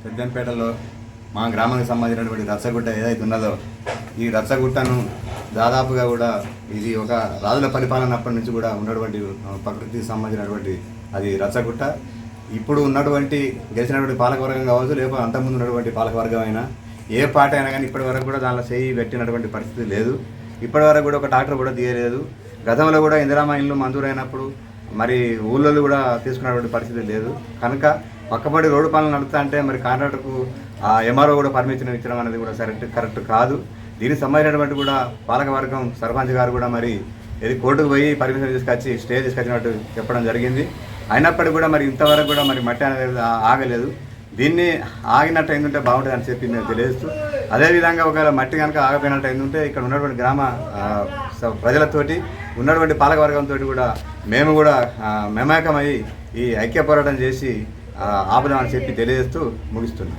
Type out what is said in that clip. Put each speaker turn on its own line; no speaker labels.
పెద్దంపేటలో మా గ్రామానికి సంబంధించినటువంటి రచ్చగుట్ట ఏదైతే ఉన్నదో ఈ రచ్చగుట్టను దాదాపుగా కూడా ఇది ఒక రాజుల పరిపాలన అప్పటి నుంచి కూడా ఉన్నటువంటి ప్రకృతికి సంబంధించినటువంటి అది రచ్చగుట్ట. ఇప్పుడు ఉన్నటువంటి గెలిచినటువంటి పాలకవర్గం కావచ్చు, లేకపోతే అంతకుముందు ఉన్నటువంటి పాలకవర్గం అయినా ఏ పార్టీ అయినా కానీ ఇప్పటి వరకు కూడా దానిలో చేయి పెట్టినటువంటి పరిస్థితి లేదు. ఇప్పటి వరకు కూడా ఒక ట్రాక్టర్ కూడా తీయలేదు. గతంలో కూడా ఇందిరామ ఇల్లు మంజూరైనప్పుడు మరి ఊళ్ళో కూడా తీసుకున్నటువంటి పరిస్థితి లేదు. కనుక పక్కపడి రోడ్డు పనులు నడుపుతా అంటే మరి కాంట్రాక్టర్కు ఎంఆర్ఓ కూడా పర్మిషన్ ఇచ్చడం అనేది కూడా కరెక్ట్ కాదు. దీనికి సంబంధించినటువంటి కూడా పాలకవర్గం సర్పంచ్ గారు కూడా మరి ఇది కోర్టుకు పోయి పర్మిషన్ తీసుకొచ్చి స్టే తీసుకొచ్చినట్టు చెప్పడం జరిగింది. అయినప్పటికీ కూడా మరి ఇంతవరకు కూడా మరి మట్టి అనేది ఆగలేదు. దీన్ని ఆగినట్టు అయిందంటే బాగుంటుంది అని చెప్పి నేను తెలియజేస్తూ, అదేవిధంగా ఒకవేళ మట్టి కనుక ఆగపోయినట్టు అయిందంటే ఇక్కడ ఉన్నటువంటి గ్రామ ప్రజలతోటి ఉన్నటువంటి పాలకవర్గంతో కూడా మేము కూడా మమేకమై ఈ ఐక్య పోరాటం చేసి ఆపుదామని చెప్పి తెలియజేస్తూ ముగిస్తున్నాం.